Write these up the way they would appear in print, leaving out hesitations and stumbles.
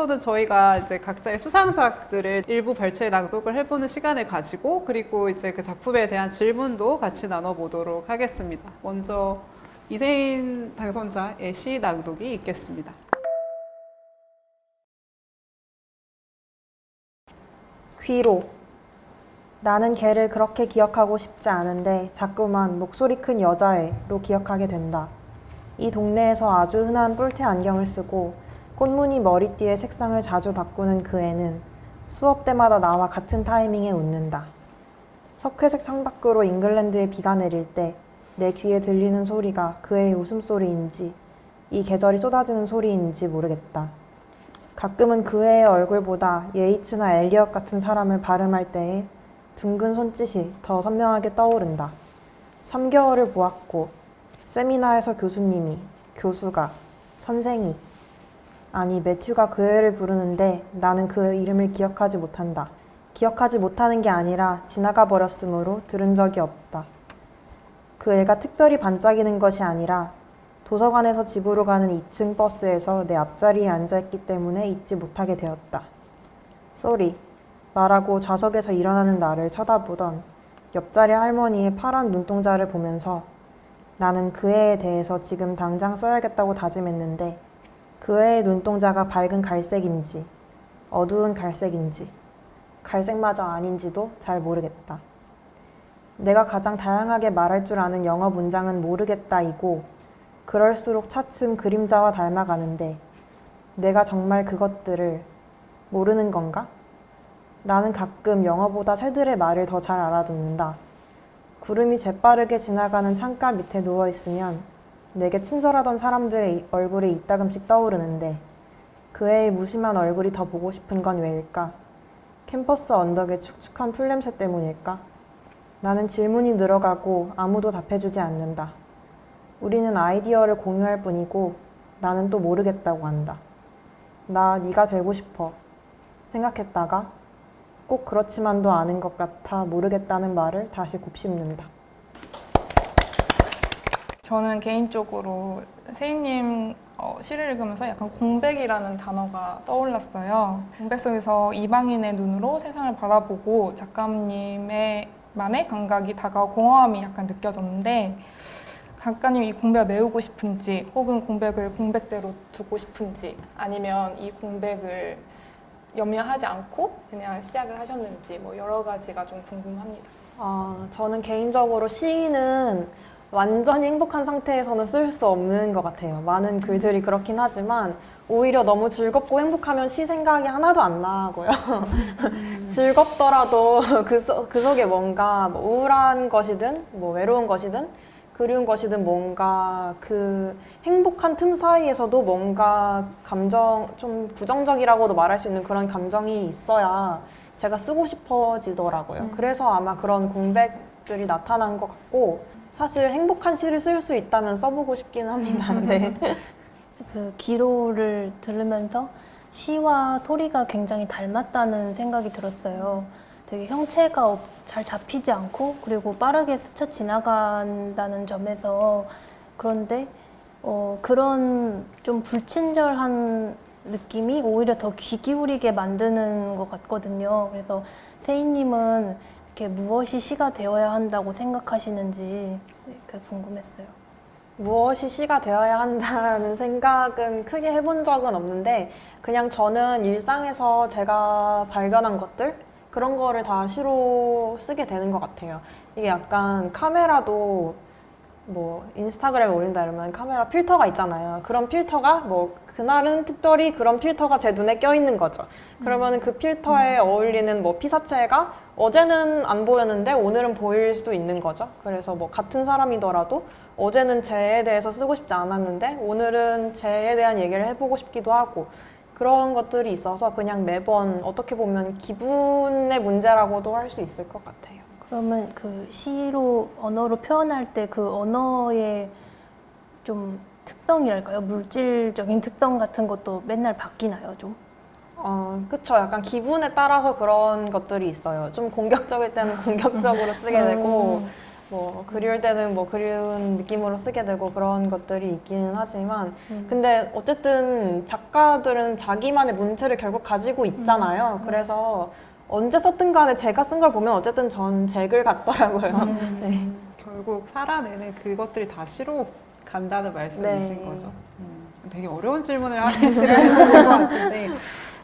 이후로는 저희가 이제 각자의 수상작들을 일부 발췌 낭독을 해보는 시간을 가지고 그리고 이제 그 작품에 대한 질문도 같이 나눠보도록 하겠습니다. 먼저 이세인 당선자의 시 낭독이 있겠습니다. 귀로. 나는 걔를 그렇게 기억하고 싶지 않은데 자꾸만 목소리 큰 여자애로 기억하게 된다. 이 동네에서 아주 흔한 뿔테 안경을 쓰고 꽃무늬 머리띠의 색상을 자주 바꾸는 그 애는 수업 때마다 나와 같은 타이밍에 웃는다. 석회색 창밖으로 잉글랜드에 비가 내릴 때 내 귀에 들리는 소리가 그 애의 웃음소리인지 이 계절이 쏟아지는 소리인지 모르겠다. 가끔은 그 애의 얼굴보다 예이츠나 엘리엇 같은 사람을 발음할 때에 둥근 손짓이 더 선명하게 떠오른다. 3개월을 보았고 세미나에서 교수님이, 교수가, 선생이 아니 매튜가 그 애를 부르는데 나는 그 이름을 기억하지 못한다. 기억하지 못하는 게 아니라 지나가 버렸으므로 들은 적이 없다. 그 애가 특별히 반짝이는 것이 아니라 도서관에서 집으로 가는 2층 버스에서 내 앞자리에 앉아있기 때문에 잊지 못하게 되었다. 쏘리. 말하고 좌석에서 일어나는 나를 쳐다보던 옆자리 할머니의 파란 눈동자를 보면서 나는 그 애에 대해서 지금 당장 써야겠다고 다짐했는데 그 애의 눈동자가 밝은 갈색인지 어두운 갈색인지 갈색마저 아닌지도 잘 모르겠다. 내가 가장 다양하게 말할 줄 아는 영어 문장은 모르겠다이고 그럴수록 차츰 그림자와 닮아가는데 내가 정말 그것들을 모르는 건가? 나는 가끔 영어보다 새들의 말을 더 잘 알아듣는다. 구름이 재빠르게 지나가는 창가 밑에 누워있으면 내게 친절하던 사람들의 얼굴이 이따금씩 떠오르는데 그 애의 무심한 얼굴이 더 보고 싶은 건 왜일까? 캠퍼스 언덕의 축축한 풀냄새 때문일까? 나는 질문이 늘어가고 아무도 답해주지 않는다. 우리는 아이디어를 공유할 뿐이고 나는 또 모르겠다고 한다. 나 네가 되고 싶어 생각했다가 꼭 그렇지만도 않은 것 같아 모르겠다는 말을 다시 곱씹는다. 저는 개인적으로 세인님 시를 읽으면서 약간 공백이라는 단어가 떠올랐어요. 공백 속에서 이방인의 눈으로 세상을 바라보고 작가님의 만의 감각이 다가와 공허함이 약간 느껴졌는데 작가님 이 공백을 메우고 싶은지 혹은 공백을 공백대로 두고 싶은지 아니면 이 공백을 염려하지 않고 그냥 시작을 하셨는지 뭐 여러 가지가 좀 궁금합니다. 저는 개인적으로 시는 완전히 행복한 상태에서는 쓸 수 없는 것 같아요. 많은 글들이 그렇긴 하지만 오히려 너무 즐겁고 행복하면 시 생각이 하나도 안 나고요. 즐겁더라도 그 속에 뭔가 뭐 우울한 것이든 뭐 외로운 것이든 그리운 것이든 뭔가 그 행복한 틈 사이에서도 뭔가 감정 좀 부정적이라고도 말할 수 있는 그런 감정이 있어야 제가 쓰고 싶어지더라고요. 그래서 아마 그런 공백들이 나타난 것 같고 사실 행복한 시를 쓸 수 있다면 써보고 싶긴 합니다. 네. 그 기로를 들으면서 시와 소리가 굉장히 닮았다는 생각이 들었어요. 되게 형체가 잘 잡히지 않고 그리고 빠르게 스쳐 지나간다는 점에서 그런데 그런 좀 불친절한 느낌이 오히려 더 귀 기울이게 만드는 것 같거든요. 그래서 세인님은 이렇게 무엇이 시가 되어야 한다고 생각하시는지 그게 궁금했어요. 무엇이 시가 되어야 한다는 생각은 크게 해본 적은 없는데 그냥 저는 일상에서 제가 발견한 것들 그런 거를 다 시로 쓰게 되는 것 같아요. 이게 약간 카메라도 뭐 인스타그램에 올린다 이러면 카메라 필터가 있잖아요. 그런 필터가 뭐 그날은 특별히 그런 필터가 제 눈에 껴있는 거죠. 그러면 그 필터에 어울리는 뭐 피사체가 어제는 안 보였는데 오늘은 보일 수 있는 거죠. 그래서 뭐 같은 사람이더라도 어제는 쟤에 대해서 쓰고 싶지 않았는데 오늘은 쟤에 대한 얘기를 해보고 싶기도 하고 그런 것들이 있어서 그냥 매번 어떻게 보면 기분의 문제라고도 할 수 있을 것 같아요. 그러면 그 시로 언어로 표현할 때 그 언어의 좀 특성이랄까요? 물질적인 특성 같은 것도 맨날 바뀌나요, 좀? 그쵸. 약간 기분에 따라서 그런 것들이 있어요. 좀 공격적일 때는 공격적으로 쓰게 되고 뭐 그리울 때는 뭐 그리운 느낌으로 쓰게 되고 그런 것들이 있기는 하지만 근데 어쨌든 작가들은 자기만의 문체를 결국 가지고 있잖아요. 그래서 언제 썼든 간에 제가 쓴 걸 보면 어쨌든 전 제 글 같더라고요. 네. 결국 살아내는 그것들이 다 시로 간다는 말씀이신 네. 거죠. 되게 어려운 질문을 하시를 해주신 것 같은데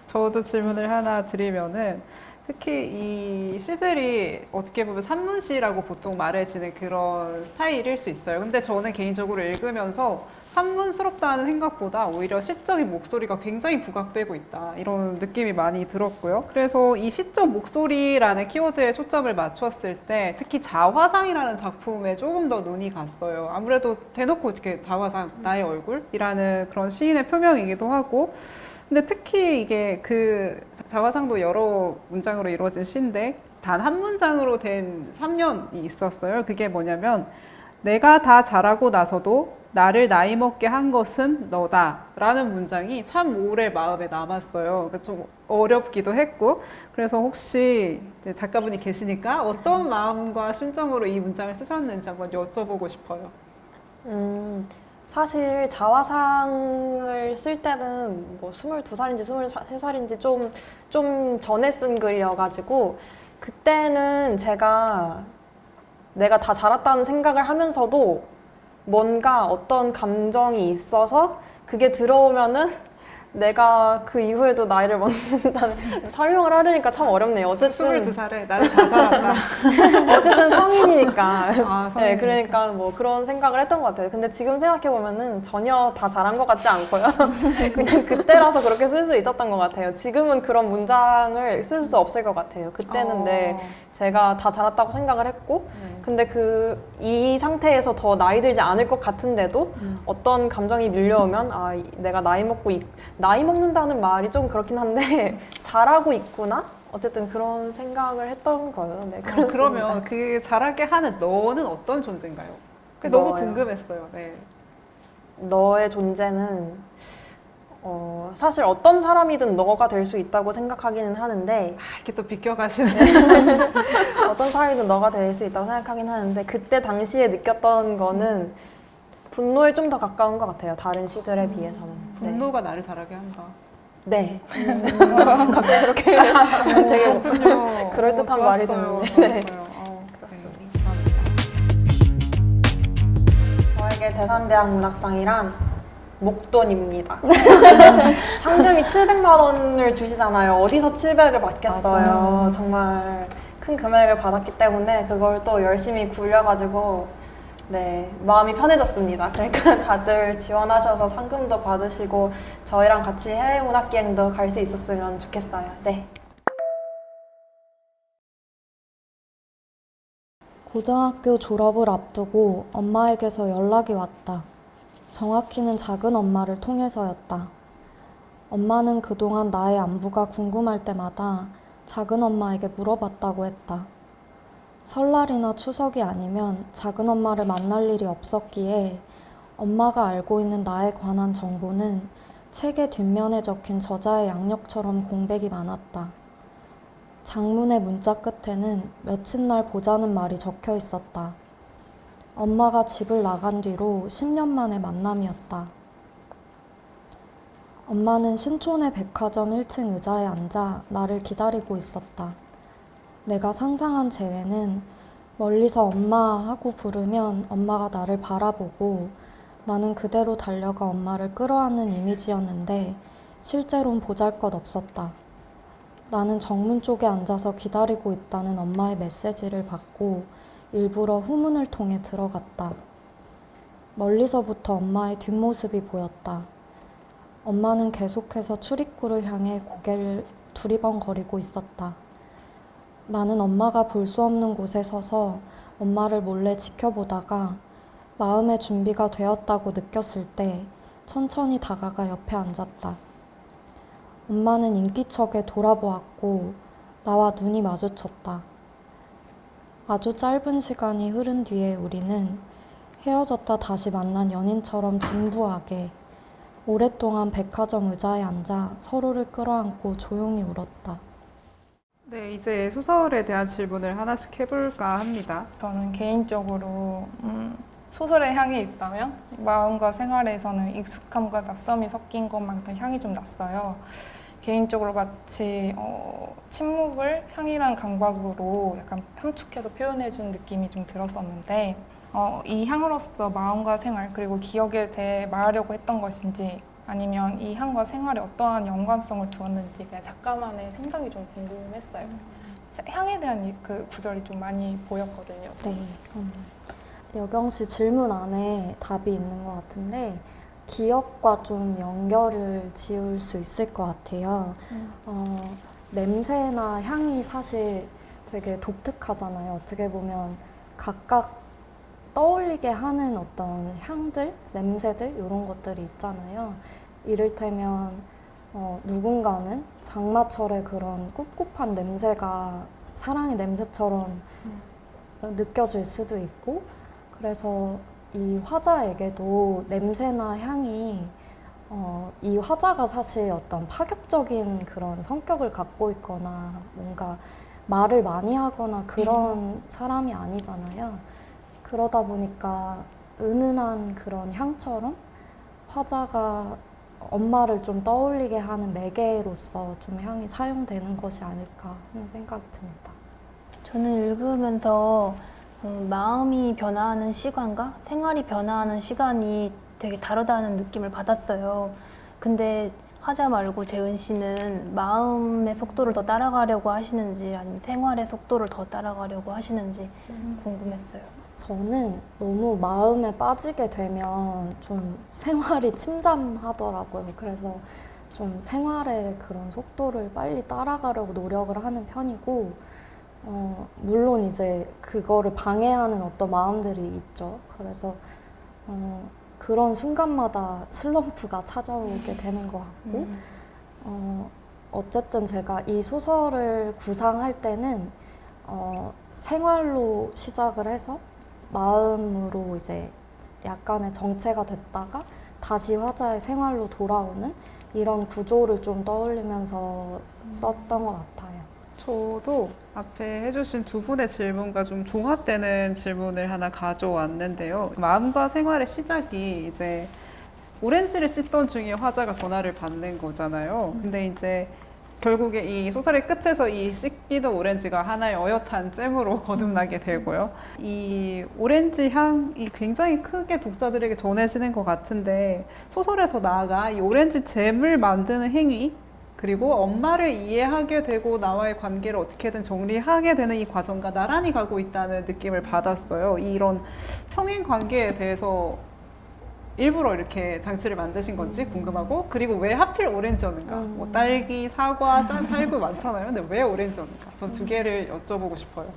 저도 질문을 하나 드리면은 특히 이 시들이 어떻게 보면 산문시라고 보통 말해지는 그런 스타일일 수 있어요. 근데 저는 개인적으로 읽으면서 산문스럽다는 생각보다 오히려 시적인 목소리가 굉장히 부각되고 있다. 이런 느낌이 많이 들었고요. 그래서 이 시적 목소리라는 키워드에 초점을 맞췄을 때 특히 자화상이라는 작품에 조금 더 눈이 갔어요. 아무래도 대놓고 이렇게 자화상, 나의 얼굴이라는 그런 시인의 표명이기도 하고 근데 특히 이게 그 자화상도 여러 문장으로 이루어진 시인데 단 한 문장으로 된 3년이 있었어요. 그게 뭐냐면 내가 다 자라고 나서도 나를 나이 먹게 한 것은 너다 라는 문장이 참 오래 마음에 남았어요. 좀 어렵기도 했고 그래서 혹시 이제 작가분이 계시니까 어떤 마음과 심정으로 이 문장을 쓰셨는지 한번 여쭤보고 싶어요. 사실 자화상을 쓸 때는 뭐 22살인지 23살인지 좀 전에 쓴 글이어가지고 그때는 내가 다 자랐다는 생각을 하면서도 뭔가 어떤 감정이 있어서 그게 들어오면은 내가 그 이후에도 나이를 먹는다는 설명을 하려니까 참 어렵네요. 어쨌든 22살에 나는 다 자랐다. 어쨌든 성인이니까. 아, 네, 성인이니까. 그러니까 뭐 그런 생각을 했던 것 같아요. 근데 지금 생각해보면은 전혀 다 잘한 것 같지 않고요. 그냥 그때라서 그렇게 쓸 수 있었던 것 같아요. 지금은 그런 문장을 쓸 수 없을 것 같아요. 그때는 제가 다 자랐다고 생각을 했고, 근데 이 상태에서 더 나이 들지 않을 것 같은데도 어떤 감정이 밀려오면 내가 나이 먹는다는 말이 좀 그렇긴 한데 잘하고 있구나? 어쨌든 그런 생각을 했던 거예요. 네, 그러면 그 자라게 하는 너는 어떤 존재인가요? 그게 너무 너요. 궁금했어요. 네. 너의 존재는 사실 어떤 사람이든 너가 될 수 있다고 생각하기는 하는데 이렇게 또 비껴가시네. 어떤 사람이든 너가 될 수 있다고 생각하긴 하는데 그때 당시에 느꼈던 거는 분노에 좀 더 가까운 것 같아요. 다른 시들에 비해서는. 분노가 나를 자라게 한다. 네. 갑자기 그렇게 되게 그렇군요. 그럴듯한 말이 됐는데. 네. 그렇습니다. 저에게 대산대학 문학상이란 목돈입니다. 상금이 700만 원을 주시잖아요. 어디서 700을 받겠어요. 맞아요. 정말 큰 금액을 받았기 때문에 그걸 또 열심히 굴려가지고 네, 마음이 편해졌습니다. 그러니까 다들 지원하셔서 상금도 받으시고 저희랑 같이 해외 문학기행도 갈 수 있었으면 좋겠어요. 네. 고등학교 졸업을 앞두고 엄마에게서 연락이 왔다. 정확히는 작은 엄마를 통해서였다. 엄마는 그동안 나의 안부가 궁금할 때마다 작은 엄마에게 물어봤다고 했다. 설날이나 추석이 아니면 작은 엄마를 만날 일이 없었기에 엄마가 알고 있는 나에 관한 정보는 책의 뒷면에 적힌 저자의 양력처럼 공백이 많았다. 장문의 문자 끝에는 며칠 보자는 말이 적혀 있었다. 엄마가 집을 나간 뒤로 10년 만의 만남이었다. 엄마는 신촌의 백화점 1층 의자에 앉아 나를 기다리고 있었다. 내가 상상한 재회는 멀리서 엄마 하고 부르면 엄마가 나를 바라보고 나는 그대로 달려가 엄마를 끌어안는 이미지였는데 실제로는 보잘것없었다. 나는 정문 쪽에 앉아서 기다리고 있다는 엄마의 메시지를 받고 일부러 후문을 통해 들어갔다. 멀리서부터 엄마의 뒷모습이 보였다. 엄마는 계속해서 출입구를 향해 고개를 두리번거리고 있었다. 나는 엄마가 볼 수 없는 곳에 서서 엄마를 몰래 지켜보다가 마음의 준비가 되었다고 느꼈을 때 천천히 다가가 옆에 앉았다. 엄마는 인기척에 돌아보았고 나와 눈이 마주쳤다. 아주 짧은 시간이 흐른 뒤에 우리는 헤어졌다 다시 만난 연인처럼 진부하게 오랫동안 백화점 의자에 앉아 서로를 끌어안고 조용히 울었다. 네, 네, 이제 소설에 대한 질문을 하나씩 해볼까 합니다. 저는 개인적으로 소설의 향이 있다면 마음과 생활에서는 익숙함과 낯섦이 섞인 것만큼 향이 좀 났어요. 개인적으로 마치 침묵을 향이란 강박으로 약간 함축해서 표현해준 느낌이 좀 들었었는데 이 향으로서 마음과 생활 그리고 기억에 대해 말하려고 했던 것인지 아니면 이 향과 생활에 어떠한 연관성을 두었는지 그냥 작가만의 생각이 좀 궁금했어요. 향에 대한 그 구절이 좀 많이 보였거든요. 네. 여경 씨 질문 안에 답이 있는 것 같은데 기억과 좀 연결을 지을 수 있을 것 같아요. 냄새나 향이 사실 되게 독특하잖아요. 어떻게 보면 각각 떠올리게 하는 어떤 향들, 냄새들 이런 것들이 있잖아요. 이를테면 누군가는 장마철의 그런 꿉꿉한 냄새가 사랑의 냄새처럼 느껴질 수도 있고 그래서 이 화자에게도 냄새나 향이 이 화자가 사실 어떤 파격적인 그런 성격을 갖고 있거나 뭔가 말을 많이 하거나 그런 사람이 아니잖아요. 그러다 보니까 은은한 그런 향처럼 화자가 엄마를 좀 떠올리게 하는 매개로서 좀 향이 사용되는 것이 아닐까 하는 생각이 듭니다. 저는 읽으면서 마음이 변화하는 시간과 생활이 변화하는 시간이 되게 다르다는 느낌을 받았어요. 근데 화자 말고 재은 씨는 마음의 속도를 더 따라가려고 하시는지 아니면 생활의 속도를 더 따라가려고 하시는지 궁금했어요. 저는 너무 마음에 빠지게 되면 좀 생활이 침잠하더라고요. 그래서 좀 생활의 그런 속도를 빨리 따라가려고 노력을 하는 편이고, 물론 이제 그거를 방해하는 어떤 마음들이 있죠. 그래서 그런 순간마다 슬럼프가 찾아오게 되는 것 같고, 어쨌든 제가 이 소설을 구상할 때는 생활로 시작을 해서 마음으로 이제 약간의 정체가 됐다가 다시 화자의 생활로 돌아오는 이런 구조를 좀 떠올리면서 썼던 것 같아요. 저도 앞에 해주신 두 분의 질문과 좀 종합되는 질문을 하나 가져왔는데요. 마음과 생활의 시작이 이제 오렌지를 씻던 중에 화자가 전화를 받는 거잖아요. 근데 이제 결국에 이 소설의 끝에서 이 씻기던 오렌지가 하나의 어엿한 잼으로 거듭나게 되고요. 이 오렌지 향이 굉장히 크게 독자들에게 전해지는 것 같은데 소설에서 나아가 이 오렌지 잼을 만드는 행위 그리고 엄마를 이해하게 되고 나와의 관계를 어떻게든 정리하게 되는 이 과정과 나란히 가고 있다는 느낌을 받았어요. 이런 평행 관계에 대해서 일부러 이렇게 장치를 만드신 건지 궁금하고 그리고 왜 하필 오렌지였는가? 뭐 딸기, 사과, 살구 많잖아요. 근데 왜 오렌지였는가? 전 두 개를 여쭤보고 싶어요.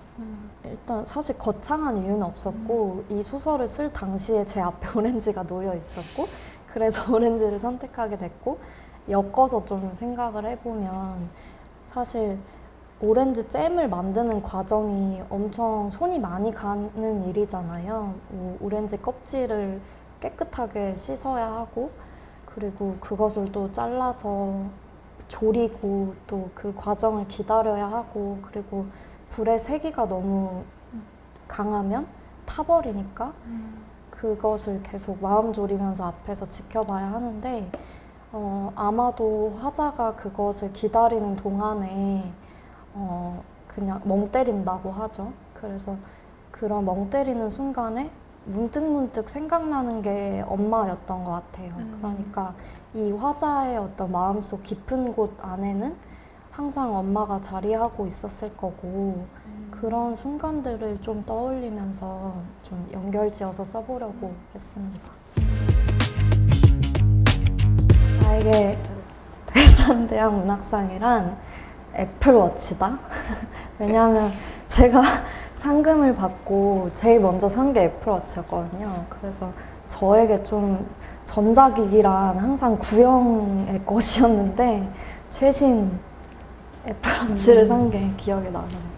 일단 사실 거창한 이유는 없었고 이 소설을 쓸 당시에 제 앞에 오렌지가 놓여 있었고 그래서 오렌지를 선택하게 됐고 엮어서 좀 생각을 해보면 사실 오렌지 잼을 만드는 과정이 엄청 손이 많이 가는 일이잖아요. 뭐 오렌지 껍질을 깨끗하게 씻어야 하고 그리고 그것을 또 잘라서 조리고 또 그 과정을 기다려야 하고 그리고 불의 세기가 너무 강하면 타버리니까 그것을 계속 마음 졸이면서 앞에서 지켜봐야 하는데 아마도 화자가 그것을 기다리는 동안에 그냥 멍 때린다고 하죠. 그래서 그런 멍 때리는 순간에 문득문득 생각나는 게 엄마였던 것 같아요. 그러니까 이 화자의 어떤 마음속 깊은 곳 안에는 항상 엄마가 자리하고 있었을 거고 그런 순간들을 좀 떠올리면서 좀 연결지어서 써보려고 했습니다. 나에게 대산대학 문학상이란 애플워치다. 왜냐하면 제가 상금을 받고 제일 먼저 산 게 애플워치였거든요. 그래서 저에게 좀 전자기기란 항상 구형의 것이었는데 최신 애플워치를 산 게 기억에 남아요.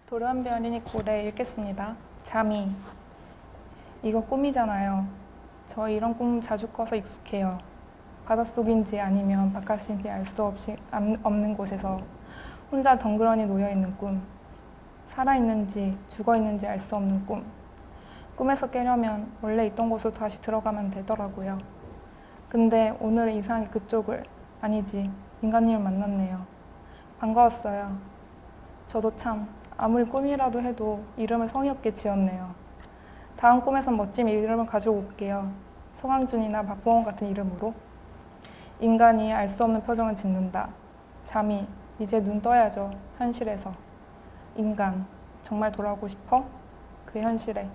도련변 어린이 꼴에 읽겠습니다. 잠이. 이거 꿈이잖아요. 저 이런 꿈 자주 꿔서 익숙해요. 바닷속인지 아니면 바깥인지 알 수 없는 곳에서 혼자 덩그러니 놓여있는 꿈, 살아있는지 죽어있는지 알 수 없는 꿈. 꿈에서 깨려면 원래 있던 곳으로 다시 들어가면 되더라고요. 근데 오늘은 이상하게 그쪽을, 아니지, 인간님을 만났네요. 반가웠어요. 저도 참 아무리 꿈이라도 해도 이름을 성의 없게 지었네요. 다음 꿈에선 멋진 이름을 가지고 올게요. 서강준이나 박보원 같은 이름으로. 인간이 알 수 없는 표정을 짓는다. 잠이 이제 눈 떠야죠. 현실에서. 인간 정말 돌아오고 싶어? 그 현실에.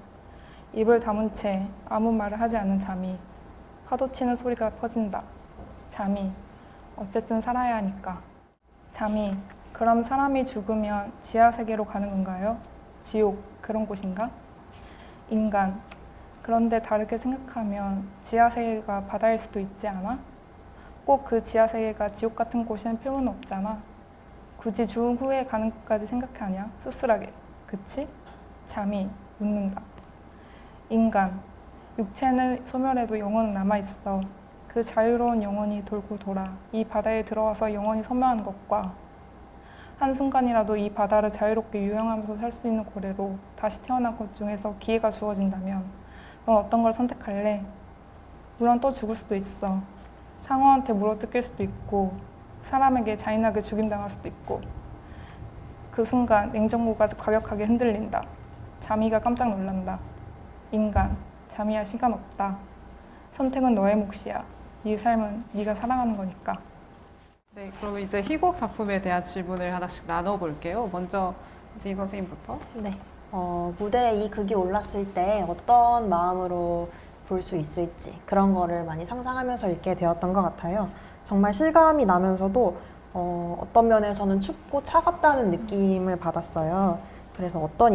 입을 다문 채 아무 말을 하지 않는 잠이. 파도 치는 소리가 퍼진다. 잠이 어쨌든 살아야 하니까. 잠이 그럼 사람이 죽으면 지하세계로 가는 건가요? 지옥 그런 곳인가? 인간 그런데 다르게 생각하면 지하세계가 바다일 수도 있지 않아? 꼭 그 지하세계가 지옥 같은 곳인 필요는 없잖아. 굳이 죽은 후에 가는 것까지 생각하냐? 씁쓸하게. 그치? 잠이 웃는다. 인간 육체는 소멸해도 영혼은 남아있어. 그 자유로운 영혼이 돌고 돌아 이 바다에 들어와서 영혼이 소멸하는 것과 한순간이라도 이 바다를 자유롭게 유영하면서 살 수 있는 고래로 다시 태어난 것 중에서 기회가 주어진다면 넌 어떤 걸 선택할래? 물론 또 죽을 수도 있어. 상어한테 물어뜯길 수도 있고 사람에게 잔인하게 죽임당할 수도 있고. 그 순간 냉장고가 과격하게 흔들린다. 잠이가 깜짝 놀란다. 인간, 잠이야 시간 없다. 선택은 너의 몫이야. 네 삶은 네가 살아가는 거니까. 네, 그러면 이제 희곡 작품에 대한 질문을 하나씩 나눠볼게요. 먼저 이재희 선생님부터. 네. 무대에 이 극이 올랐을 때 어떤 마음으로 볼 수 있을지 그런 거를 많이 상상하면서 읽게 되었던 것 같아요. 정말 실감이 나면서도 어떤 면에서는 춥고 차갑다는 느낌을 받았어요. 그래서 어떤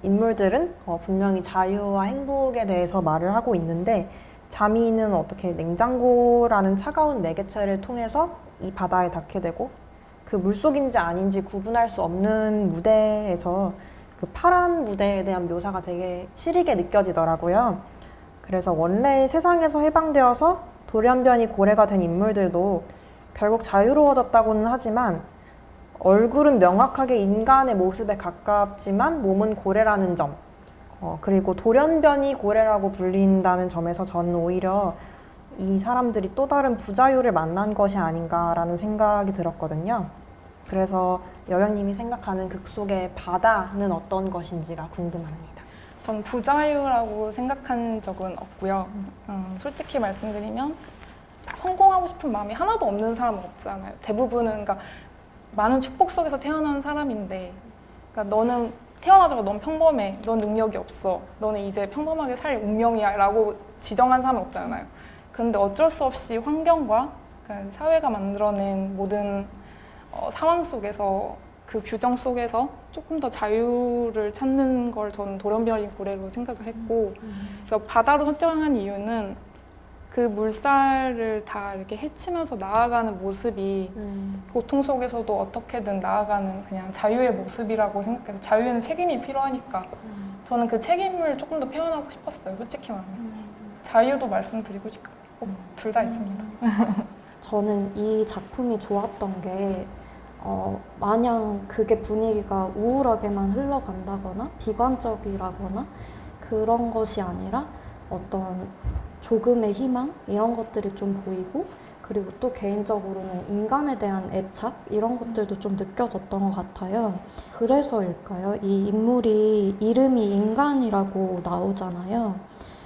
인물들은 분명히 자유와 행복에 대해서 말을 하고 있는데 자미는 어떻게 냉장고라는 차가운 매개체를 통해서 이 바다에 닿게 되고 그 물속인지 아닌지 구분할 수 없는 무대에서 그 파란 무대에 대한 묘사가 되게 시리게 느껴지더라고요. 그래서 원래 세상에서 해방되어서 돌연변이 고래가 된 인물들도 결국 자유로워졌다고는 하지만 얼굴은 명확하게 인간의 모습에 가깝지만 몸은 고래라는 점, 그리고 돌연변이 고래라고 불린다는 점에서 저는 오히려 이 사람들이 또 다른 부자유를 만난 것이 아닌가라는 생각이 들었거든요. 그래서 여영님이 생각하는 극 속의 바다는 어떤 것인지가 궁금합니다. 전 부자유라고 생각한 적은 없고요. 솔직히 말씀드리면 성공하고 싶은 마음이 하나도 없는 사람은 없잖아요. 대부분은 그러니까 많은 축복 속에서 태어난 사람인데, 그러니까 너는 태어나자마자 넌 평범해, 넌 능력이 없어, 너는 이제 평범하게 살 운명이야 라고 지정한 사람은 없잖아요. 그런데 어쩔 수 없이 환경과 그러니까 사회가 만들어낸 모든 상황 속에서 그 규정 속에서 조금 더 자유를 찾는 걸 저는 돌연변이 고래로 생각을 했고, 그러니까 바다로 선정한 이유는 그 물살을 다 이렇게 헤치면서 나아가는 모습이 고통 속에서도 어떻게든 나아가는 그냥 자유의 모습이라고 생각해서, 자유에는 책임이 필요하니까 저는 그 책임을 조금 더 표현하고 싶었어요. 솔직히 말하면 자유도 말씀드리고 싶고 둘 다 있습니다. 저는 이 작품이 좋았던 게 마냥 그게 분위기가 우울하게만 흘러간다거나 비관적이라거나 그런 것이 아니라 어떤 조금의 희망 이런 것들이 좀 보이고, 그리고 또 개인적으로는 인간에 대한 애착 이런 것들도 좀 느껴졌던 것 같아요. 그래서일까요? 이 인물이 이름이 인간이라고 나오잖아요.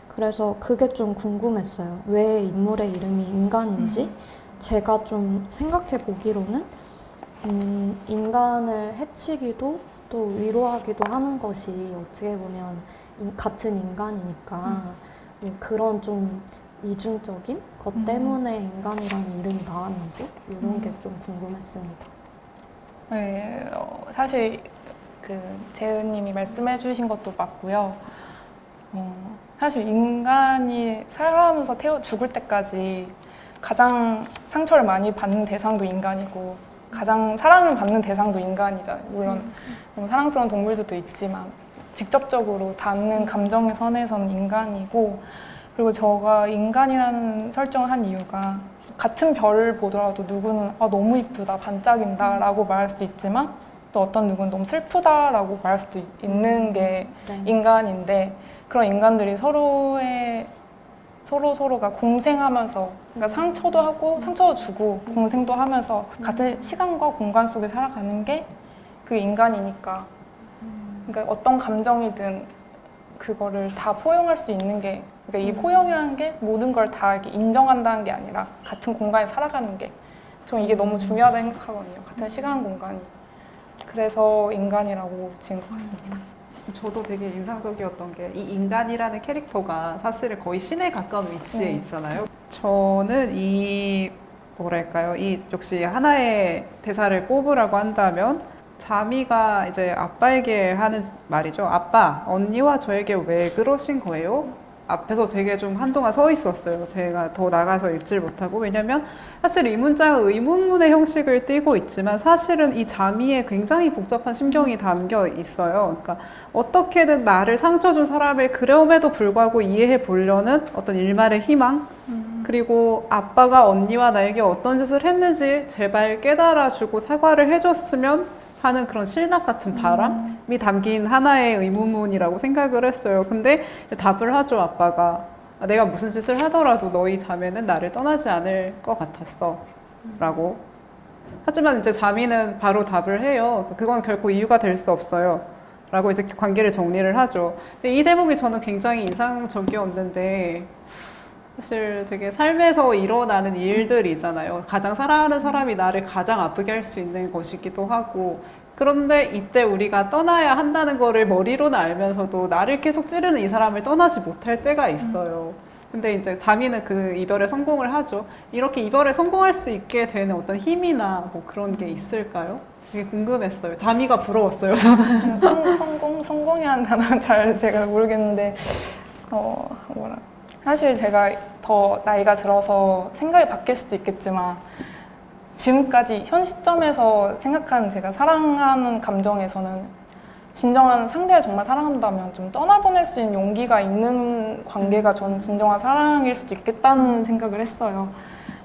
그래서 그게 좀 궁금했어요. 왜 인물의 이름이 인간인지. 제가 좀 생각해 보기로는 인간을 해치기도 또 위로하기도 하는 것이 어떻게 보면 같은 인간이니까 그런 좀 이중적인 것 때문에 인간이라는 이름이 나왔는지 이런 게 좀 궁금했습니다. 네, 사실 그 재은님이 말씀해주신 것도 맞고요. 사실 인간이 살아가면서 죽을 때까지 가장 상처를 많이 받는 대상도 인간이고 가장 사랑을 받는 대상도 인간이잖아요. 물론 사랑스러운 동물들도 있지만 직접적으로 닿는 감정의 선에서는 인간이고, 그리고 제가 인간이라는 설정을 한 이유가 같은 별을 보더라도 누구는 너무 이쁘다, 반짝인다 라고 말할 수도 있지만 또 어떤 누구는 너무 슬프다라고 말할 수도 있는 게 인간인데, 그런 인간들이 서로가 공생하면서, 그러니까 상처도 하고 상처도 주고 공생도 하면서 같은 시간과 공간 속에 살아가는 게 그 인간이니까, 그러니까 어떤 감정이든 그거를 다 포용할 수 있는 게, 그러니까 이 포용이라는 게 모든 걸 다 이렇게 인정한다는 게 아니라 같은 공간에 살아가는 게, 저는 이게 너무 중요하다 생각하거든요. 같은 시간 공간이. 그래서 인간이라고 지은 것 같습니다. 저도 되게 인상적이었던 게 이 인간이라는 캐릭터가 사실은 거의 신에 가까운 위치에 있잖아요. 저는 이 뭐랄까요, 이 역시 하나의 대사를 꼽으라고 한다면 자미가 이제 아빠에게 하는 말이죠. 아빠, 언니와 저에게 왜 그러신 거예요? 앞에서 되게 좀 한동안 서 있었어요. 제가 더 나가서 읽질 못하고. 왜냐면 사실 이 문장은 의문문의 형식을 띠고 있지만 사실은 이 자미에 굉장히 복잡한 심경이 담겨 있어요. 그러니까 어떻게든 나를 상처 준 사람을 그럼에도 불구하고 이해해 보려는 어떤 일말의 희망, 그리고 아빠가 언니와 나에게 어떤 짓을 했는지 제발 깨달아주고 사과를 해줬으면 하는 그런 실납 같은 바람이 담긴 하나의 의문문이라고 생각을 했어요. 근데 답을 하죠, 아빠가. 내가 무슨 짓을 하더라도 너희 자매는 나를 떠나지 않을 것 같았어. 라고. 하지만 이제 자미는 바로 답을 해요. 그건 결코 이유가 될 수 없어요. 라고 이제 관계를 정리를 하죠. 근데 이 대목이 저는 굉장히 인상적이었는데, 사실 되게 삶에서 일어나는 일들이잖아요. 가장 사랑하는 사람이 나를 가장 아프게 할 수 있는 것이기도 하고, 그런데 이때 우리가 떠나야 한다는 거를 머리로는 알면서도 나를 계속 찌르는 이 사람을 떠나지 못할 때가 있어요. 근데 이제 자미는 그 이별에 성공을 하죠. 이렇게 이별에 성공할 수 있게 되는 어떤 힘이나 뭐 그런 게 있을까요? 되게 궁금했어요. 자미가 부러웠어요, 저는. 성공이라는 단어는 잘 제가 모르겠는데, 사실 제가 더 나이가 들어서 생각이 바뀔 수도 있겠지만, 지금까지 현 시점에서 생각하는 제가 사랑하는 감정에서는 진정한 상대를 정말 사랑한다면 좀 떠나보낼 수 있는 용기가 있는 관계가 전 진정한 사랑일 수도 있겠다는 생각을 했어요.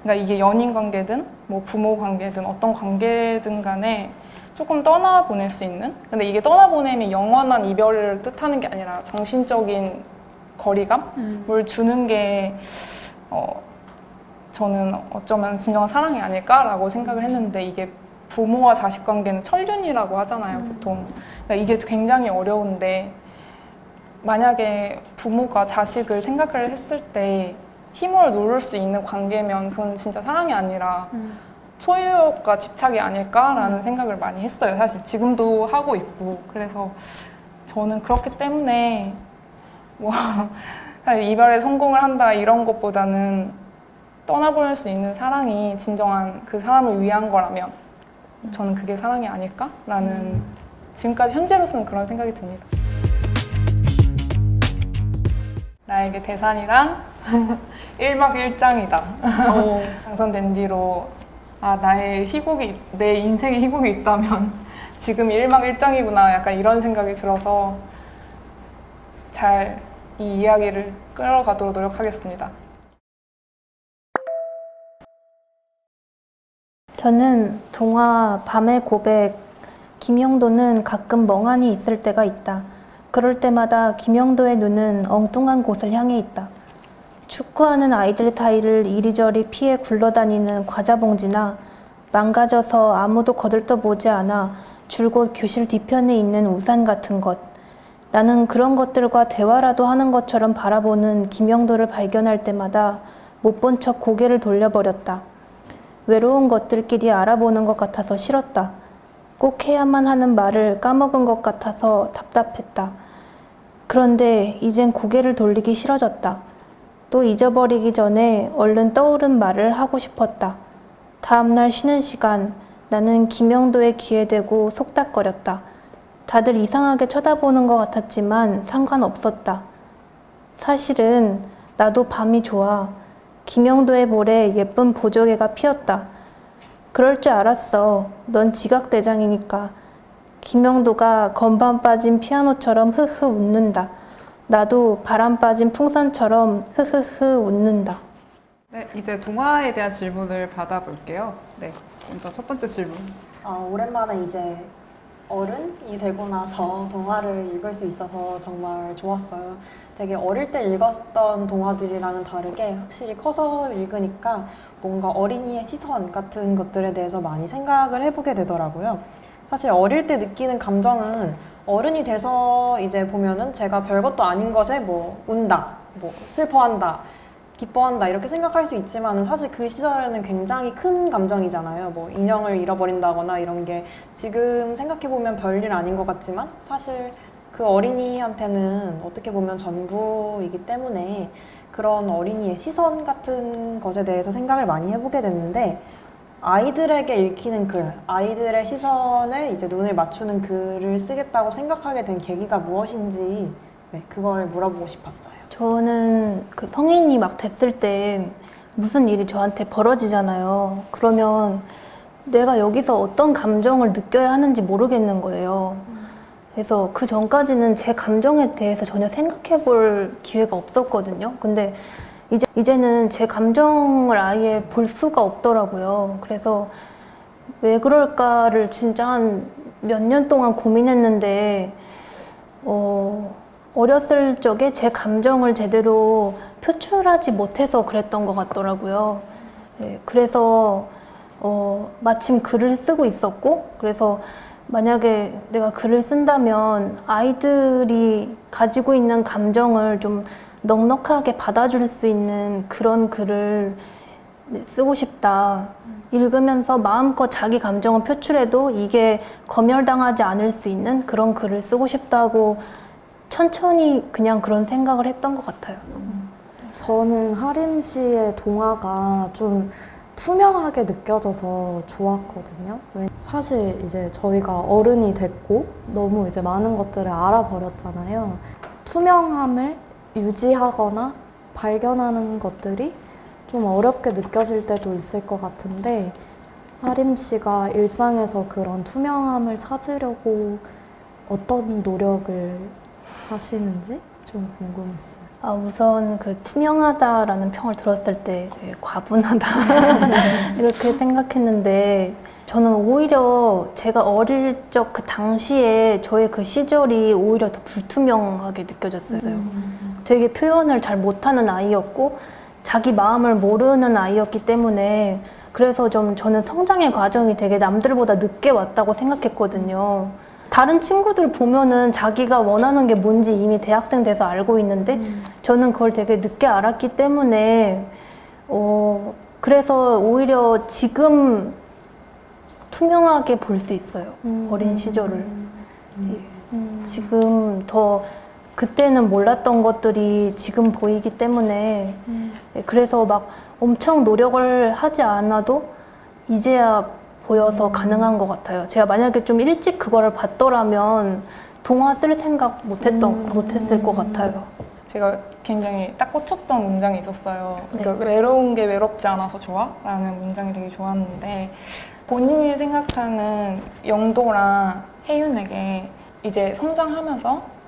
그러니까 이게 연인 관계든 뭐 부모 관계든 어떤 관계든 간에 조금 떠나보낼 수 있는, 근데 이게 떠나보내면 영원한 이별을 뜻하는 게 아니라 정신적인 거리감을 주는 게 저는 어쩌면 진정한 사랑이 아닐까라고 생각을 했는데, 이게 부모와 자식 관계는 천륜이라고 하잖아요, 보통. 그러니까 이게 굉장히 어려운데, 만약에 부모가 자식을 생각을 했을 때 힘을 누를 수 있는 관계면 그건 진짜 사랑이 아니라 소유욕과 집착이 아닐까라는 생각을 많이 했어요. 사실 지금도 하고 있고. 그래서 저는 그렇기 때문에 뭐 사실 이별에 성공을 한다 이런 것보다는 떠나보낼 수 있는 사랑이 진정한 그 사람을 위한 거라면 저는 그게 사랑이 아닐까라는 지금까지 현재로서는 그런 생각이 듭니다. 나에게 대산이란 일막일장이다. 당선된 뒤로 나의 희곡이, 내 인생의 희곡이 있다면 지금이 일막일장이구나, 약간 이런 생각이 들어서 잘 이 이야기를 끌어가도록 노력하겠습니다. 저는 동화 밤의 고백, 김영도는 가끔 멍하니 있을 때가 있다. 그럴 때마다 김영도의 눈은 엉뚱한 곳을 향해 있다. 축구하는 아이들 사이를 이리저리 피해 굴러다니는 과자봉지나 망가져서 아무도 거들떠보지 않아 줄곧 교실 뒤편에 있는 우산 같은 것. 나는 그런 것들과 대화라도 하는 것처럼 바라보는 김영도를 발견할 때마다 못 본 척 고개를 돌려버렸다. 외로운 것들끼리 알아보는 것 같아서 싫었다. 꼭 해야만 하는 말을 까먹은 것 같아서 답답했다. 그런데 이젠 고개를 돌리기 싫어졌다. 또 잊어버리기 전에 얼른 떠오른 말을 하고 싶었다. 다음날 쉬는 시간, 나는 김영도의 귀에 대고 속닥거렸다. 다들 이상하게 쳐다보는 것 같았지만 상관없었다. 사실은 나도 밤이 좋아. 김영도의 볼에 예쁜 보조개가 피었다. 그럴 줄 알았어. 넌 지각대장이니까. 김영도가 건반 빠진 피아노처럼 흐흐 웃는다. 나도 바람 빠진 풍선처럼 흐흐흐 웃는다. 네, 이제 동화에 대한 질문을 받아볼게요. 네, 먼저 첫 번째 질문. 오랜만에 이제 어른이 되고 나서 동화를 읽을 수 있어서 정말 좋았어요. 되게 어릴 때 읽었던 동화들이랑은 다르게 확실히 커서 읽으니까 뭔가 어린이의 시선 같은 것들에 대해서 많이 생각을 해보게 되더라고요. 사실 어릴 때 느끼는 감정은 어른이 돼서 이제 보면은 제가 별것도 아닌 것에 뭐 운다, 뭐 슬퍼한다, 기뻐한다 이렇게 생각할 수 있지만 사실 그 시절에는 굉장히 큰 감정이잖아요. 뭐 인형을 잃어버린다거나 이런 게 지금 생각해보면 별일 아닌 것 같지만 사실 그 어린이한테는 어떻게 보면 전부이기 때문에 그런 어린이의 시선 같은 것에 대해서 생각을 많이 해보게 됐는데 아이들에게 읽히는 글, 아이들의 시선에 이제 눈을 맞추는 글을 쓰겠다고 생각하게 된 계기가 무엇인지 네, 그걸 물어보고 싶었어요. 저는 그 성인이 막 됐을 때 무슨 일이 저한테 벌어지잖아요. 그러면 내가 여기서 어떤 감정을 느껴야 하는지 모르겠는 거예요. 그래서 그 전까지는 제 감정에 대해서 전혀 생각해 볼 기회가 없었거든요. 근데 이제는 제 감정을 아예 볼 수가 없더라고요. 그래서 왜 그럴까를 진짜 한 몇 년 동안 고민했는데, 어렸을 적에 제 감정을 제대로 표출하지 못해서 그랬던 것 같더라고요. 예, 그래서 마침 글을 쓰고 있었고, 그래서 만약에 내가 글을 쓴다면 아이들이 가지고 있는 감정을 좀 넉넉하게 받아줄 수 있는 그런 글을 쓰고 싶다. 읽으면서 마음껏 자기 감정을 표출해도 이게 검열당하지 않을 수 있는 그런 글을 쓰고 싶다고 천천히 그냥 그런 생각을 했던 것 같아요. 저는 하림 씨의 동화가 좀 투명하게 느껴져서 좋았거든요. 사실 이제 저희가 어른이 됐고 너무 이제 많은 것들을 알아버렸잖아요. 투명함을 유지하거나 발견하는 것들이 좀 어렵게 느껴질 때도 있을 것 같은데 하림 씨가 일상에서 그런 투명함을 찾으려고 어떤 노력을 하시는지 좀 궁금했어요. 우선 그 투명하다라는 평을 들었을 때 되게 과분하다 이렇게 생각했는데 저는 오히려 제가 어릴 적 그 당시에 저의 그 시절이 오히려 더 불투명하게 느껴졌어요. 되게 표현을 잘 못하는 아이였고 자기 마음을 모르는 아이였기 때문에 그래서 좀 저는 성장의 과정이 되게 남들보다 늦게 왔다고 생각했거든요. 다른 친구들 보면은 자기가 원하는 게 뭔지 이미 대학생 돼서 알고 있는데 저는 그걸 되게 늦게 알았기 때문에 그래서 오히려 지금 투명하게 볼 수 있어요. 어린 시절을. 지금 더 그때는 몰랐던 것들이 지금 보이기 때문에 그래서 막 엄청 노력을 하지 않아도 이제야 보여서 가능한 것 같아요. 제가 만약에 좀 일찍 그거를 봤더라면 동화 쓸 생각 못했을 것 같아요. 제가 굉장히 딱 꽂혔던 문장이 있었어요. 그러니까 외로운 게 외롭지 않아서 좋아? 라는 문장이 되게 좋았는데 본인이 생각하는 영도랑 혜윤에게 이제 성장하면서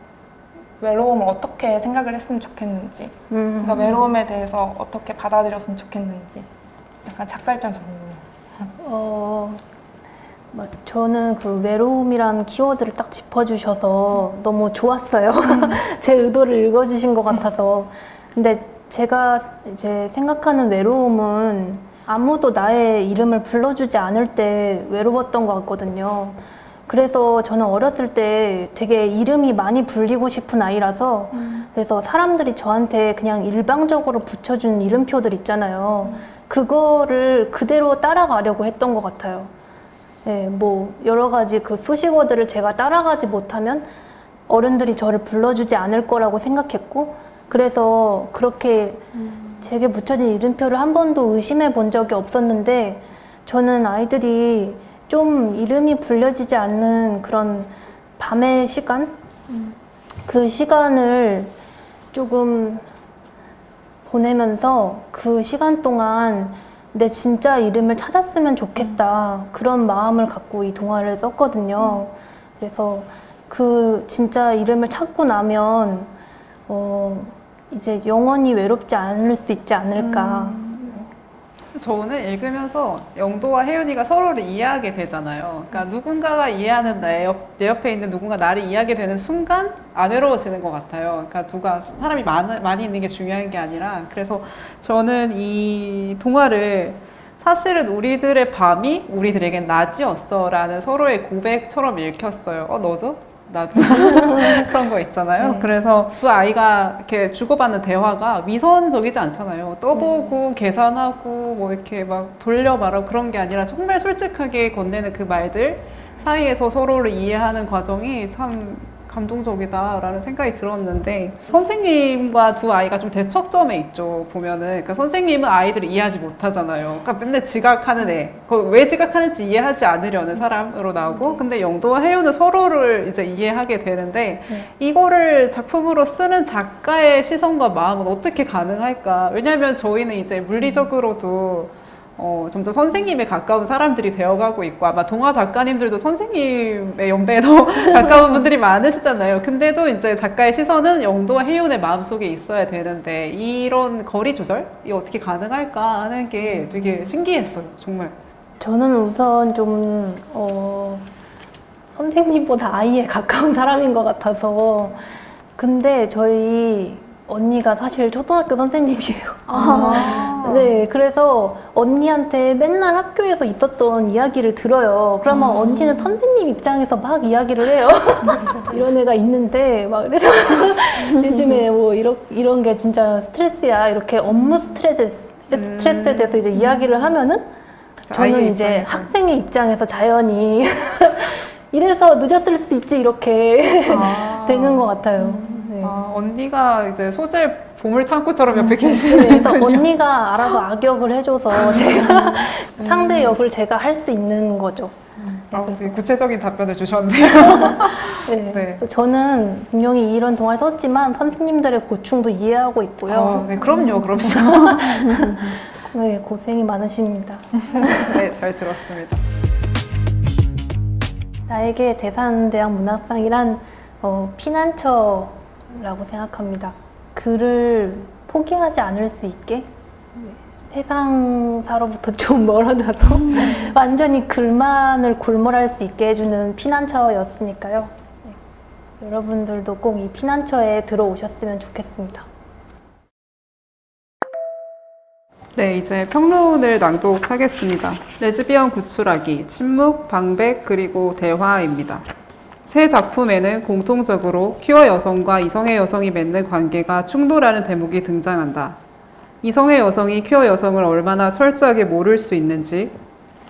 외로움을 어떻게 생각을 했으면 좋겠는지 그러니까 외로움에 대해서 어떻게 받아들였으면 좋겠는지 약간 작가 입장에서 궁금해요. 저는 그 외로움이라는 키워드를 딱 짚어주셔서 너무 좋았어요. 제 의도를 읽어주신 것 같아서. 근데 제가 이제 생각하는 외로움은 아무도 나의 이름을 불러주지 않을 때 외로웠던 것 같거든요. 그래서 저는 어렸을 때 되게 이름이 많이 불리고 싶은 아이라서 그래서 사람들이 저한테 그냥 일방적으로 붙여준 이름표들 있잖아요. 그거를 그대로 따라가려고 했던 것 같아요. 네, 뭐 여러 가지 그 수식어들을 제가 따라가지 못하면 어른들이 저를 불러주지 않을 거라고 생각했고 그래서 그렇게 제게 붙여진 이름표를 한 번도 의심해 본 적이 없었는데 저는 아이들이 좀 이름이 불려지지 않는 그런 밤의 시간? 그 시간을 조금 보내면서 그 시간 동안 내 진짜 이름을 찾았으면 좋겠다. 그런 마음을 갖고 이 동화를 썼거든요. 그래서 그 진짜 이름을 찾고 나면 이제 영원히 외롭지 않을 수 있지 않을까. 저는 읽으면서 영도와 혜윤이가 서로를 이해하게 되잖아요. 그러니까 누군가가 이해하는 내 옆에 있는 누군가 나를 이해하게 되는 순간 안 외로워지는 것 같아요. 그러니까 사람이 많이 있는 게 중요한 게 아니라, 그래서 저는 이 동화를 사실은 우리들의 밤이 우리들에겐 낮이었어라는 서로의 고백처럼 읽혔어요. 너도? 나도? 그런 거 있잖아요. 그래서 두 아이가 이렇게 주고받는 대화가 위선적이지 않잖아요. 떠보고 계산하고 뭐 이렇게 막 돌려 말하고 그런 게 아니라 정말 솔직하게 건네는 그 말들 사이에서 서로를 이해하는 과정이 참 감동적이다라는 생각이 들었는데, 선생님과 두 아이가 좀 대척점에 있죠. 보면은 그러니까 선생님은 아이들을 이해하지 못하잖아요. 그러니까 맨날 지각하는 애, 왜 지각하는지 이해하지 않으려는 사람으로 나오고, 근데 영도와 혜윤은 서로를 이제 이해하게 되는데, 이거를 작품으로 쓰는 작가의 시선과 마음은 어떻게 가능할까? 왜냐하면 저희는 이제 물리적으로도 점점 선생님에 가까운 사람들이 되어가고 있고, 아마 동화 작가님들도 선생님의 연배에 더 가까운 분들이 많으시잖아요. 근데도 이제 작가의 시선은 영도와 혜윤의 마음속에 있어야 되는데, 이런 거리 조절이 어떻게 가능할까 하는 게 되게 신기했어요, 정말. 저는 우선 좀 선생님보다 아이에 가까운 사람인 것 같아서. 근데 저희 언니가 사실 초등학교 선생님이에요. 네, 그래서 언니한테 맨날 학교에서 있었던 이야기를 들어요. 그러면 언니는 선생님 입장에서 막 이야기를 해요. 이런 애가 있는데 막 그래서 요즘에 뭐 이런 게 진짜 스트레스야. 이렇게 업무 스트레스에 대해서 이제 이야기를 하면은 저는 아이의 이제 입장에서. 학생의 입장에서 자연히 이래서 늦었을 수 있지 이렇게 되는 것 같아요. 네. 언니가 이제 소재 보물 창고처럼 옆에 계시는. 그래서 언니가 알아서 악역을 해줘서 제가 상대 역을 제가 할 수 있는 거죠. 되게 구체적인 답변을 주셨네요. 네. 네. 그래서 저는 분명히 이런 동화를 썼지만 선생님들의 고충도 이해하고 있고요. 네, 그럼요. 네, 고생이 많으십니다. 네, 잘 들었습니다. 나에게 대산대학 문학상이란 피난처라고 생각합니다. 글을 포기하지 않을 수 있게 세상사로부터 좀 멀어져서 완전히 글만을 골몰할 수 있게 해주는 피난처였으니까요. 네. 여러분들도 꼭 이 피난처에 들어오셨으면 좋겠습니다. 네, 이제 평론을 낭독하겠습니다. 레즈비언 구출하기, 침묵, 방백, 그리고 대화입니다. 새 작품에는 공통적으로 퀴어 여성과 이성의 여성이 맺는 관계가 충돌하는 대목이 등장한다. 이성의 여성이 퀴어 여성을 얼마나 철저하게 모를 수 있는지,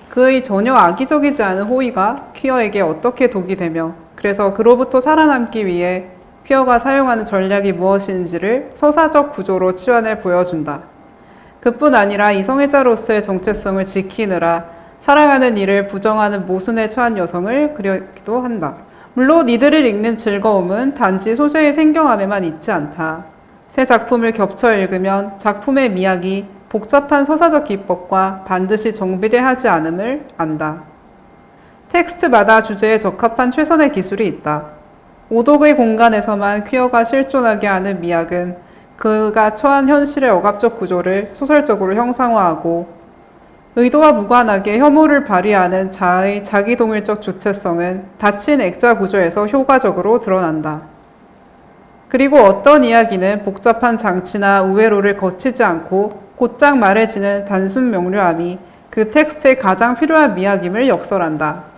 그의 전혀 악의적이지 않은 호의가 퀴어에게 어떻게 독이 되며, 그래서 그로부터 살아남기 위해 퀴어가 사용하는 전략이 무엇인지를 서사적 구조로 치환해 보여준다. 그뿐 아니라 이성애자로서의 정체성을 지키느라 사랑하는 이를 부정하는 모순에 처한 여성을 그리기도 한다. 물론 이들을 읽는 즐거움은 단지 소재의 생경함에만 있지 않다. 새 작품을 겹쳐 읽으면 작품의 미학이 복잡한 서사적 기법과 반드시 정비례하지 않음을 안다. 텍스트마다 주제에 적합한 최선의 기술이 있다. 오독의 공간에서만 퀴어가 실존하게 하는 미학은 그가 처한 현실의 억압적 구조를 소설적으로 형상화하고 의도와 무관하게 혐오를 발휘하는 자아의 자기동일적 주체성은 닫힌 액자 구조에서 효과적으로 드러난다. 그리고 어떤 이야기는 복잡한 장치나 우회로를 거치지 않고 곧장 말해지는 단순 명료함이 그 텍스트에 가장 필요한 미학임을 역설한다.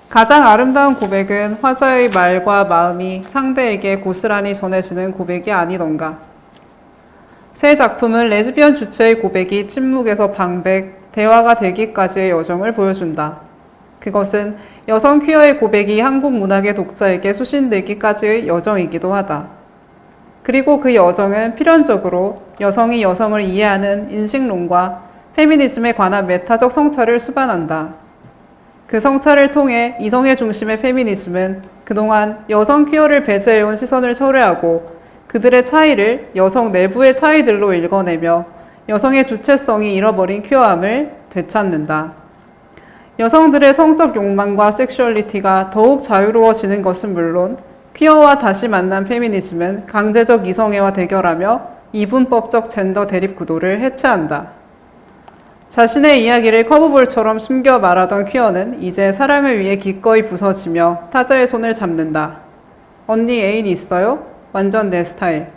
가장 아름다운 고백은 화자의 말과 마음이 상대에게 고스란히 전해지는 고백이 아니던가. 새 작품은 레즈비언 주체의 고백이 침묵에서 방백, 대화가 되기까지의 여정을 보여준다. 그것은 여성 퀴어의 고백이 한국 문학의 독자에게 수신되기까지의 여정이기도 하다. 그리고 그 여정은 필연적으로 여성이 여성을 이해하는 인식론과 페미니즘에 관한 메타적 성찰을 수반한다. 그 성찰을 통해 이성의 중심의 페미니즘은 그동안 여성 퀴어를 배제해온 시선을 철회하고 그들의 차이를 여성 내부의 차이들로 읽어내며 여성의 주체성이 잃어버린 퀴어함을 되찾는다. 여성들의 성적 욕망과 섹슈얼리티가 더욱 자유로워지는 것은 물론 퀴어와 다시 만난 페미니즘은 강제적 이성애와 대결하며 이분법적 젠더 대립 구도를 해체한다. 자신의 이야기를 커브볼처럼 숨겨 말하던 퀴어는 이제 사랑을 위해 기꺼이 부서지며 타자의 손을 잡는다. 언니 애인 있어요? 완전 내 스타일.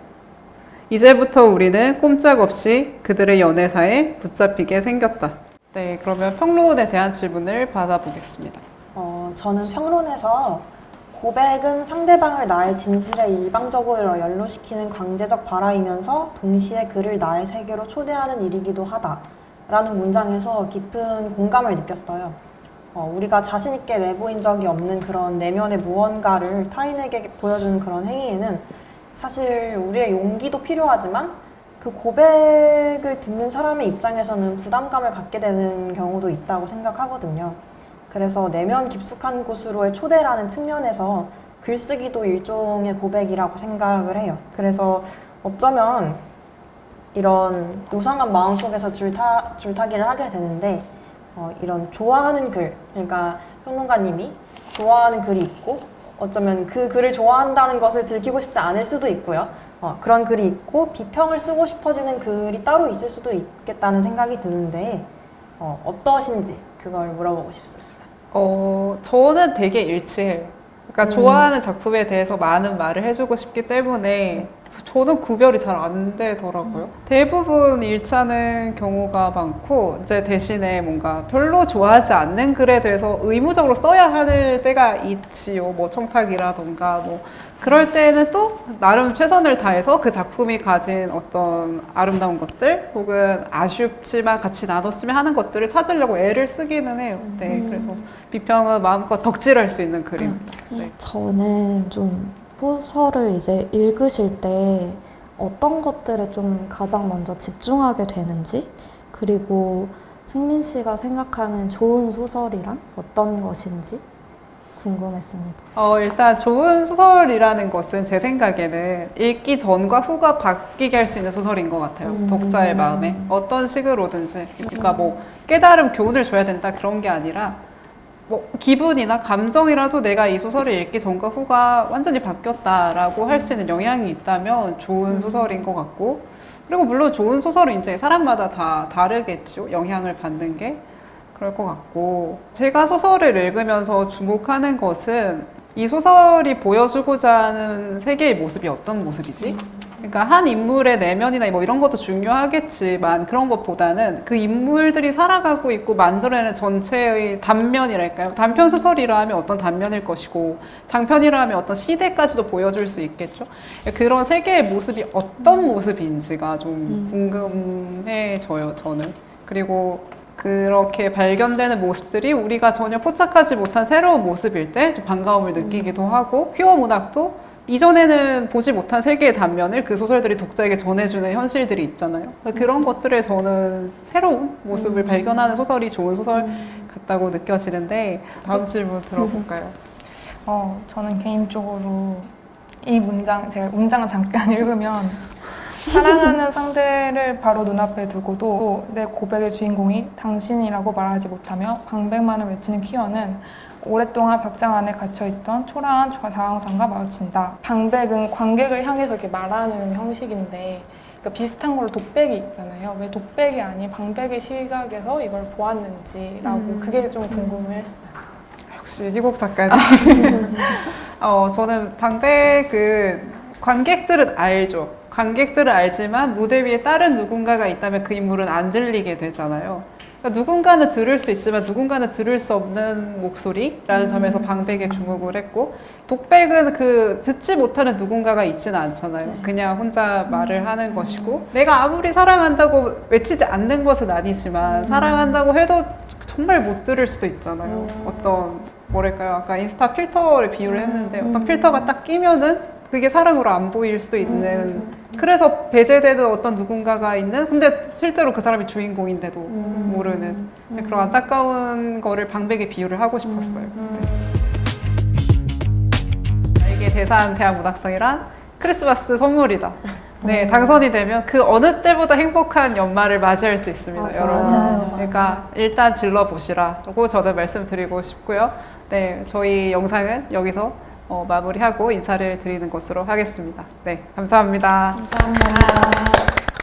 이제부터 우리는 꼼짝없이 그들의 연애사에 붙잡히게 생겼다. 네, 그러면 평론에 대한 질문을 받아보겠습니다. 저는 평론에서 고백은 상대방을 나의 진실에 일방적으로 연루시키는 강제적 발화이면서 동시에 그를 나의 세계로 초대하는 일이기도 하다 라는 문장에서 깊은 공감을 느꼈어요. 우리가 자신 있게 내보인 적이 없는 그런 내면의 무언가를 타인에게 보여주는 그런 행위에는 사실 우리의 용기도 필요하지만 그 고백을 듣는 사람의 입장에서는 부담감을 갖게 되는 경우도 있다고 생각하거든요. 그래서 내면 깊숙한 곳으로의 초대라는 측면에서 글쓰기도 일종의 고백이라고 생각을 해요. 그래서 어쩌면 이런 요상한 마음속에서 줄타기를 하게 되는데 이런 좋아하는 글, 그러니까 평론가님이 좋아하는 글이 있고 어쩌면 그 글을 좋아한다는 것을 들키고 싶지 않을 수도 있고요. 그런 글이 있고 비평을 쓰고 싶어지는 글이 따로 있을 수도 있겠다는 생각이 드는데 어떠신지 그걸 물어보고 싶습니다. 저는 되게 일치해요. 그러니까 좋아하는 작품에 대해서 많은 말을 해주고 싶기 때문에 저는 구별이 잘 안 되더라고요. 대부분 일치하는 경우가 많고 이제 대신에 뭔가 별로 좋아하지 않는 글에 대해서 의무적으로 써야 할 때가 있지요. 뭐 청탁이라던가 뭐 그럴 때는 또 나름 최선을 다해서 그 작품이 가진 어떤 아름다운 것들 혹은 아쉽지만 같이 나눴으면 하는 것들을 찾으려고 애를 쓰기는 해요. 네, 그래서 비평은 마음껏 덕질할 수 있는 글입니다. 네. 저는 좀 소설을 이제 읽으실 때 어떤 것들에 좀 가장 먼저 집중하게 되는지, 그리고 승민 씨가 생각하는 좋은 소설이란 어떤 것인지 궁금했습니다. 일단 좋은 소설이라는 것은 제 생각에는 읽기 전과 후가 바뀌게 할 수 있는 소설인 것 같아요. 독자의 마음에. 어떤 식으로든지. 그러니까 뭐 깨달음, 교훈을 줘야 된다 그런 게 아니라 뭐 기분이나 감정이라도 내가 이 소설을 읽기 전과 후가 완전히 바뀌었다라고 할 수 있는 영향이 있다면 좋은 소설인 것 같고, 그리고 물론 좋은 소설은 이제 사람마다 다 다르겠죠. 영향을 받는 게. 그럴 것 같고, 제가 소설을 읽으면서 주목하는 것은 이 소설이 보여주고자 하는 세계의 모습이 어떤 모습이지? 그러니까 한 인물의 내면이나 뭐 이런 것도 중요하겠지만 그런 것보다는 그 인물들이 살아가고 있고 만들어내는 전체의 단면이랄까요? 단편 소설이라 하면 어떤 단면일 것이고 장편이라 하면 어떤 시대까지도 보여줄 수 있겠죠? 그런 세계의 모습이 어떤 모습인지가 좀 궁금해져요, 저는. 그리고 그렇게 발견되는 모습들이 우리가 전혀 포착하지 못한 새로운 모습일 때 좀 반가움을 느끼기도 하고, 퀴어 문학도 이전에는 보지 못한 세계의 단면을 그 소설들이 독자에게 전해주는 현실들이 있잖아요. 그런 것들을 저는 새로운 모습을 발견하는 소설이 좋은 소설 같다고 느껴지는데, 다음 질문 들어볼까요? 저는 개인적으로 이 문장, 제가 문장을 잠깐 읽으면 사랑하는 상대를 바로 눈앞에 두고도 내 고백의 주인공이 당신이라고 말하지 못하며 방백만을 외치는 퀴어는 오랫동안 벽장 안에 갇혀있던 초라한 자황상과 마주친다. 방백은 관객을 향해서 이렇게 말하는 형식인데, 그러니까 비슷한 걸로 독백이 있잖아요. 왜 독백이 아닌 방백의 시각에서 이걸 보았는지라고 그게 좀 궁금했어요. 역시 희곡 작가님. 저는 방백은 관객들은 알죠. 관객들은 알지만 무대 위에 다른 누군가가 있다면 그 인물은 안 들리게 되잖아요. 그러니까 누군가는 들을 수 있지만 누군가는 들을 수 없는 목소리라는 점에서 방백에 주목을 했고, 독백은 그 듣지 못하는 누군가가 있지는 않잖아요. 그냥 혼자 말을 하는 것이고, 내가 아무리 사랑한다고 외치지 않는 것은 아니지만 사랑한다고 해도 정말 못 들을 수도 있잖아요. 어떤 뭐랄까요, 아까 인스타 필터를 비유를 했는데 어떤 필터가 딱 끼면은 그게 사랑으로 안 보일 수도 있는, 그래서 배제되는 어떤 누군가가 있는, 근데 실제로 그 사람이 주인공인데도 모르는 그런 안타까운 거를 방백에 비유를 하고 싶었어요. 나에게 대사한 대한문학상이란 크리스마스 선물이다. 네, 당선이 되면 그 어느 때보다 행복한 연말을 맞이할 수 있습니다, 여러분. 맞아요. 그러니까 일단 질러보시라고 저도 말씀드리고 싶고요. 네, 저희 영상은 여기서 마무리하고 인사를 드리는 것으로 하겠습니다. 네, 감사합니다. 감사합니다.